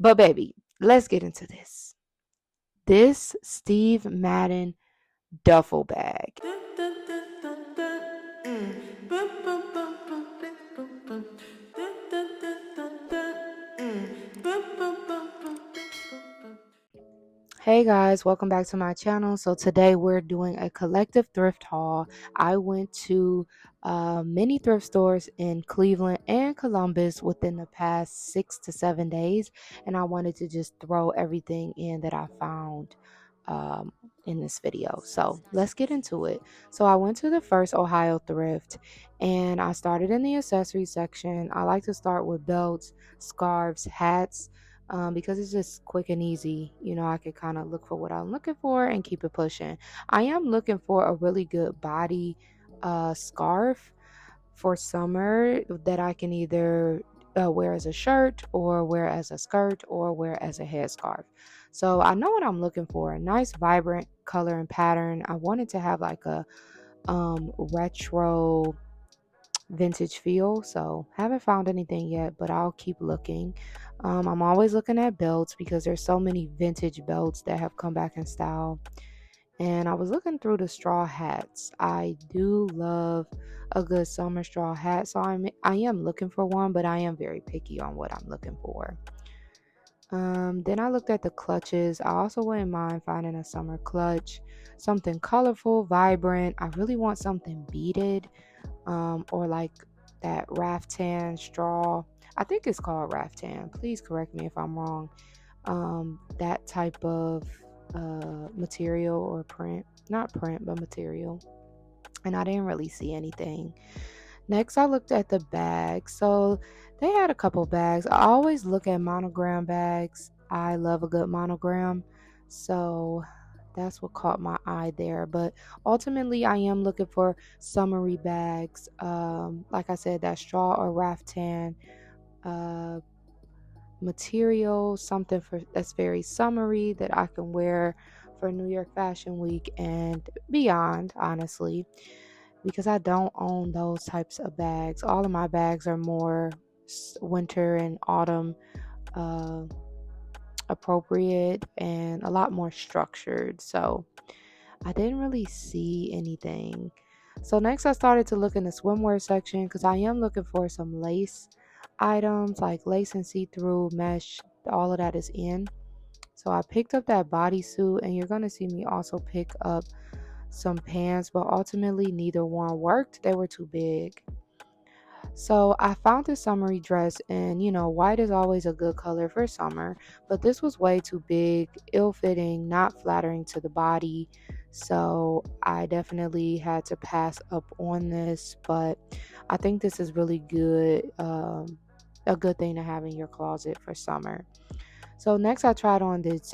But baby, let's get into this. This Steve Madden duffel bag. Hey guys, welcome back to my channel. So today we're doing a collective thrift haul. I went to many thrift stores in Cleveland and Columbus within the past 6 to 7 days, and I wanted to just throw everything in that I found um, in this video. So let's get into it. So I went to the first Ohio thrift, and I started in the accessory section. I like to start with belts, scarves, hats, because it's just quick and easy. I could kind of look for what I'm looking for and keep it pushing. I am looking for a really good body scarf for summer that I can either wear as a shirt or wear as a skirt or wear as a headscarf. So I know what I'm looking for: a nice vibrant color and pattern. I wanted to have like a retro vintage feel. So haven't found anything yet, but I'll keep looking. I'm always looking at belts because there's so many vintage belts that have come back in style. And I was looking through the straw hats. I do love a good summer straw hat, so I am looking for one, but I am very picky on what I'm looking for. Then I looked at the clutches. I also wouldn't mind finding a summer clutch, something colorful, vibrant. I really want something beaded, or like that raftan straw. I think it's called raftan. Please correct me if I'm wrong. That type of material or print, not print, but material. And I didn't really see anything. Next, I looked at the bags. So they had a couple bags. I always look at monogram bags. I love a good monogram. So that's what caught my eye there. But ultimately, I am looking for summery bags. Like I said, that straw or raftan uh, material, something that's very summery that I can wear for New York Fashion Week and beyond, honestly, because I don't own those types of bags. All of my bags are more winter and autumn uh, appropriate and a lot more structured. So I didn't really see anything. So next I started to look in the swimwear section because I am looking for some lace items like lace and see-through mesh. All of that is in. So I picked up that bodysuit, and you're going to see me also pick up some pants, but ultimately neither one worked. They were too big. So I found this summery dress, and white is always a good color for summer, but this was way too big, ill-fitting, not flattering to the body. So I definitely had to pass up on this, but I think this is really good, a good thing to have in your closet for summer. So next I tried on this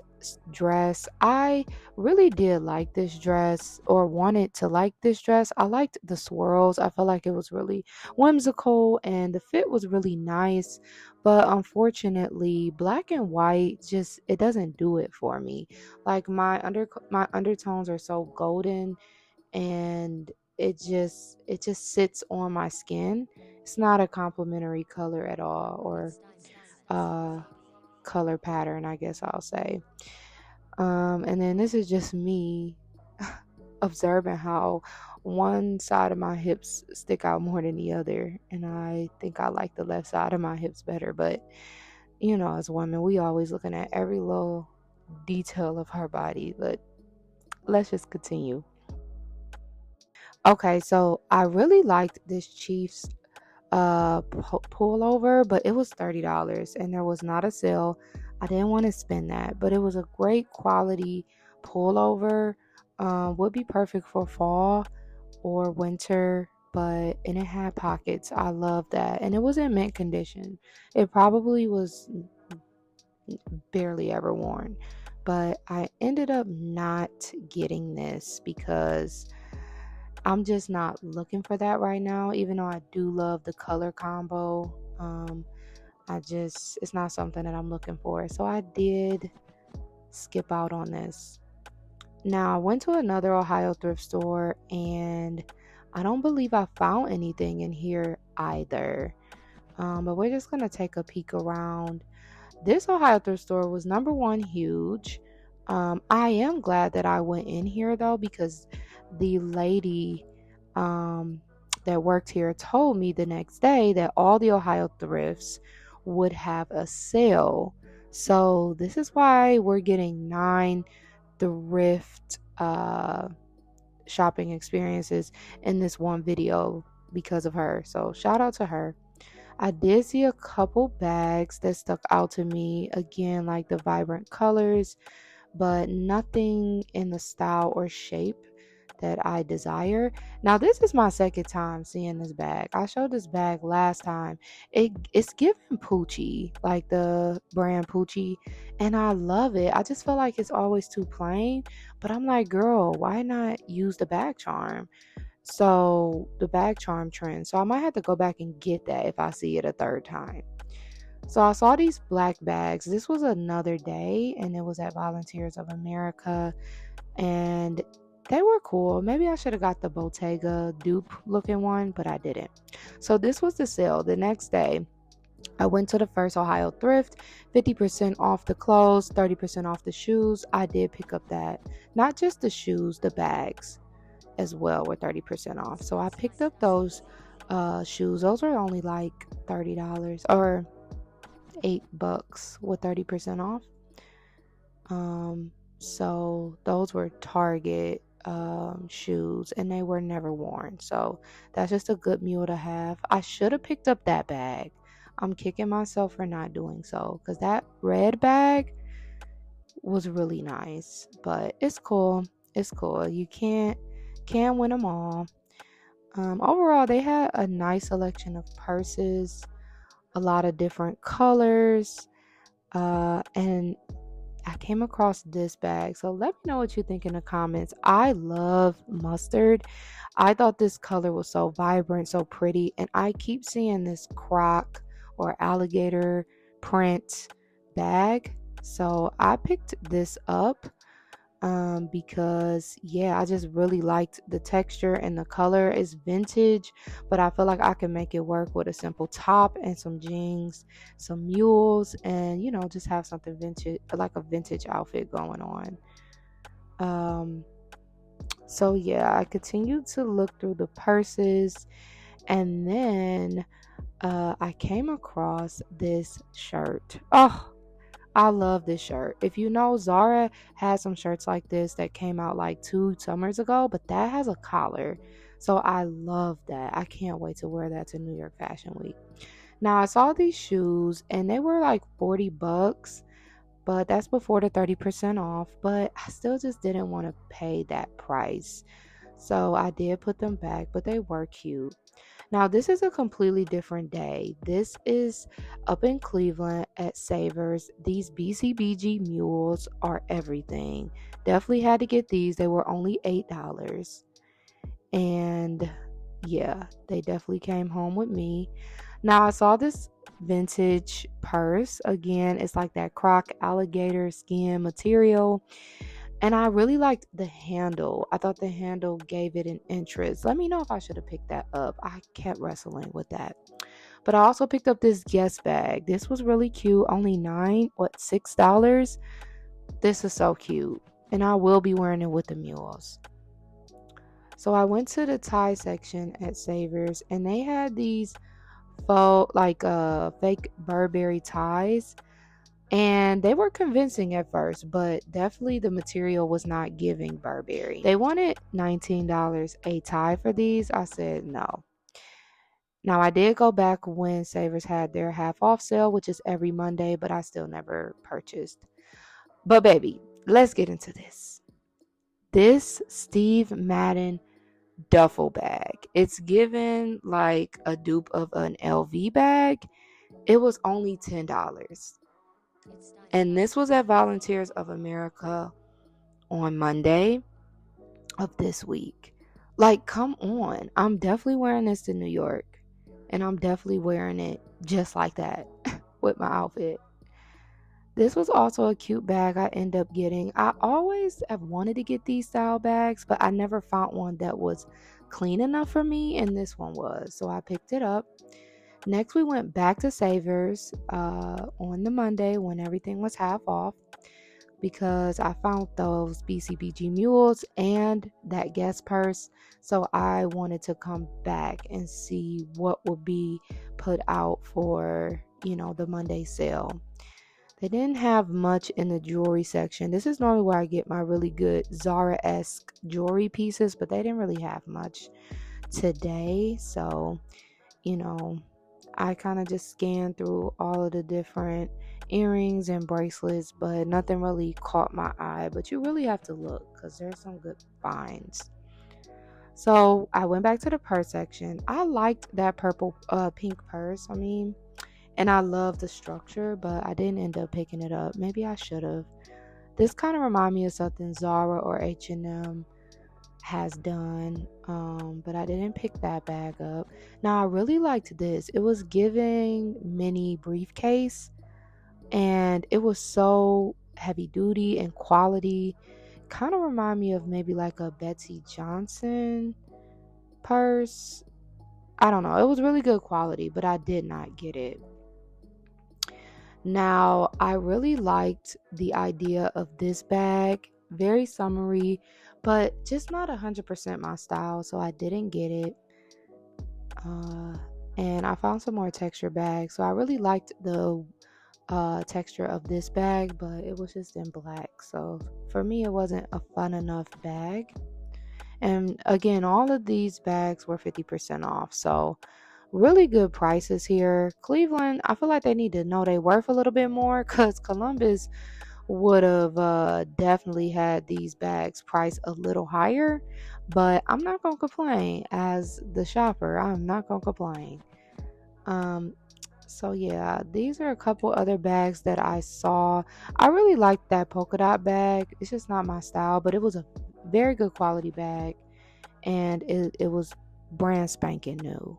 dress. I really did like this dress, or wanted to like this dress. I liked the swirls. I felt like it was really whimsical and the fit was really nice. But unfortunately, black and white just it doesn't do it for me. Like my undertones are so golden, and it just sits on my skin. It's not a complimentary color at all, or uh color pattern, I guess I'll say. And then this is just me observing how one side of my hips stick out more than the other. And I think I like the left side of my hips better. But, as women, we always looking at every little detail of her body. But let's just continue. Okay, so I really liked this Chiefs pullover, but it was $30 and there was not a sale. I didn't want to spend that, but it was a great quality pullover. Would be perfect for fall or winter, and it had pockets. I love that, and it was in mint condition. It probably was barely ever worn, but I ended up not getting this because I'm just not looking for that right now, even though I do love the color combo. It's not something that I'm looking for. So I did skip out on this. Now, I went to another Ohio thrift store, and I don't believe I found anything in here either. But we're just going to take a peek around. This Ohio thrift store was number one huge. I am glad that I went in here though, because the lady um, that worked here told me the next day that all the Ohio thrifts would have a sale. So this is why we're getting 9 thrift shopping experiences in this one video because of her. So shout out to her. I did see a couple bags that stuck out to me. Again, like the vibrant colors, but nothing in the style or shape that I desire. Now, this is my second time seeing this bag. I showed this bag last time. It's giving Poochie, like the brand Poochie, and I love it. I just feel like it's always too plain, but I'm like, girl, why not use the bag charm? So the bag charm trend. So I might have to go back and get that if I see it a third time. So I saw these black bags. This was another day and it was at Volunteers of America and they were cool. Maybe I should have got the Bottega dupe looking one, but I didn't. So this was the sale. The next day, I went to the first Ohio thrift, 50% off the clothes, 30% off the shoes. I did pick up that. Not just the shoes, the bags as well were 30% off. So I picked up those shoes. Those were only like $30 or $8 with 30% off. So those were Target shoes and they were never worn. So that's just a good mule to have. I should have picked up that bag. I'm kicking myself for not doing so because that red bag was really nice, but it's cool. It's cool. You can't win them all. Overall, they had a nice selection of purses, a lot of different colors, and I came across this bag. So let me know what you think in the comments. I love mustard. I thought this color was so vibrant, so pretty, and I keep seeing this croc or alligator print bag. So I picked this up because I just really liked the texture and the color. Is vintage, but I feel like I can make it work with a simple top and some jeans, some mules, and just have something vintage, like a vintage outfit going on. So I continued to look through the purses, and then I came across this shirt. Oh, I love this shirt. If you know, Zara had some shirts like this that came out like 2 summers ago, but that has a collar. So I love that. I can't wait to wear that to New York Fashion Week. Now I saw these shoes and they were like $40, but that's before the 30% off. But I still just didn't want to pay that price. So I did put them back, but they were cute. Now, this is a completely different day. This is up in Cleveland at Savers. These BCBG mules are everything. Definitely had to get these. They were only $8. And they definitely came home with me. Now, I saw this vintage purse. Again, it's like that croc alligator skin material. And I really liked the handle. I thought the handle gave it an interest. Let me know if I should have picked that up. I kept wrestling with that. But I also picked up this Guess bag. This was really cute. Only $6. This is so cute. And I will be wearing it with the mules. So I went to the tie section at Savers and they had these fake Burberry ties. And they were convincing at first, but definitely the material was not giving Burberry. They wanted $19 a tie for these. I said no. Now, I did go back when Savers had their half off sale, which is every Monday, but I still never purchased. But baby, let's get into this. This Steve Madden duffel bag. It's given like a dupe of an LV bag. It was only $10. And this was at Volunteers of America on Monday of this week. Like, come on. I'm definitely wearing this to New York. And I'm definitely wearing it just like that with my outfit. This was also a cute bag I end up getting. I always have wanted to get these style bags, but I never found one that was clean enough for me. And this one was. So I picked it up. Next, we went back to Savers on the Monday when everything was half off because I found those BCBG mules and that guest purse. So I wanted to come back and see what would be put out for, the Monday sale. They didn't have much in the jewelry section. This is normally where I get my really good Zara-esque jewelry pieces, but they didn't really have much today. So, you know, I kind of just scanned through all of the different earrings and bracelets, but nothing really caught my eye. But you really have to look because there's some good finds. So I went back to the purse section. I liked that pink purse. And I love the structure, but I didn't end up picking it up. Maybe I should have. This kind of reminds me of something Zara or H&M has done, but I didn't pick that bag up. Now I really liked this. It was giving mini briefcase, and it was so heavy duty and quality. Kind of remind me of maybe like a Betsy Johnson purse. I don't know. It was really good quality, but I did not get it. Now, I really liked the idea of this bag. Very summery, but just not 100% my style, so I didn't get it. And I found some more texture bags. So I really liked the texture of this bag, but it was just in black. So for me, it wasn't a fun enough bag. And again, all of these bags were 50% off. So really good prices here. Cleveland, I feel like they need to know they worth a little bit more because Columbus would have definitely had these bags priced a little higher. But I'm not going to complain as the shopper. I'm not going to complain. So yeah, these are a couple other bags that I saw. I really liked that polka dot bag. It's just not my style, but it was a very good quality bag, and it was brand spanking new.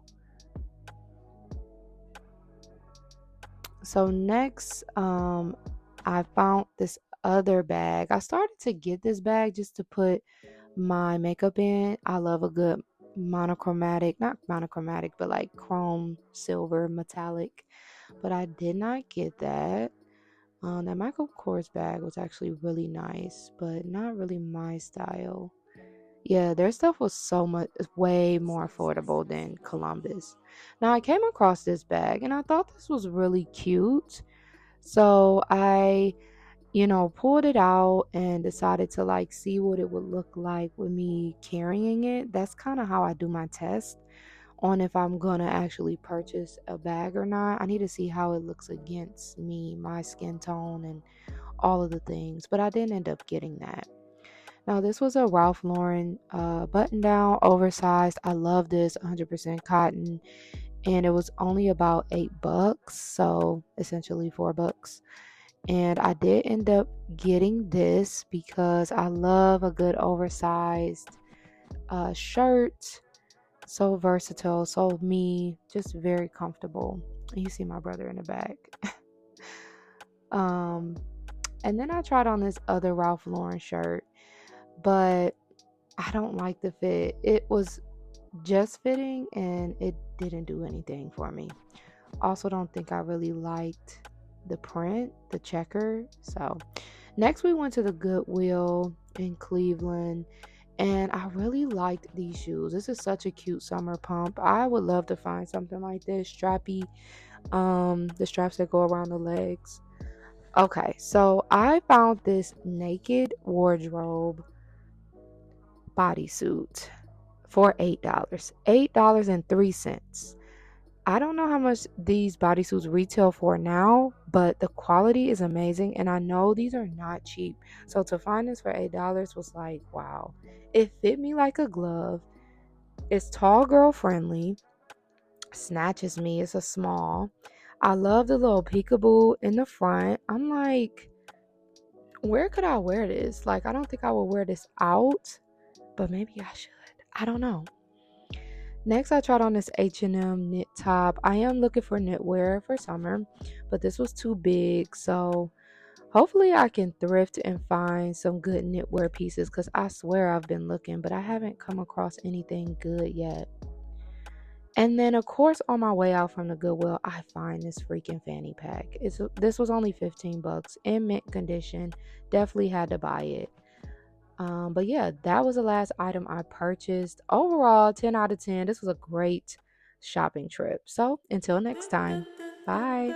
So next, I found this other bag. I started to get this bag just to put my makeup in. I love a good monochromatic, not monochromatic, but like chrome, silver, metallic. But I did not get that. That Michael Kors bag was actually really nice, but not really my style. Yeah, their stuff was way more affordable than Columbus. Now, I came across this bag and I thought this was really cute. So I, pulled it out and decided to like see what it would look like with me carrying it. That's kind of how I do my test on if I'm gonna actually purchase a bag or not. I need to see how it looks against me, my skin tone, and all of the things. But I didn't end up getting that. Now, this was a Ralph Lauren button down, oversized. I love this, 100% cotton, and it was only about $8, so essentially $4. And I did end up getting this because I love a good oversized shirt. So versatile, so me, just very comfortable. You see my brother in the back. And then I tried on this other Ralph Lauren shirt, but I don't like the fit. It was just fitting and it didn't do anything for me. Also, don't think I really liked the print, the checker. So next we went to the Goodwill in Cleveland, and I really liked these shoes. This is such a cute summer pump. I would love to find something like this, strappy, the straps that go around the legs. Okay, so I found this naked wardrobe bodysuit for $8.03. I don't know how much these bodysuits retail for now, but the quality is amazing, and I know these are not cheap. So to find this for $8 was like, wow. It fit me like a glove. It's tall girl friendly. Snatches me. It's a small. I love the little peekaboo in the front. I'm like, where could I wear this? Like, I don't think I would wear this out, but maybe I should. I don't know. Next, I tried on this H&M knit top. I am looking for knitwear for summer, but this was too big. So hopefully I can thrift and find some good knitwear pieces because I swear I've been looking, but I haven't come across anything good yet. And then, of course, on my way out from the Goodwill, I find this freaking fanny pack. This was only 15 bucks in mint condition. Definitely had to buy it. But yeah, that was the last item I purchased. Overall, 10 out of 10. This was a great shopping trip. So until next time, bye.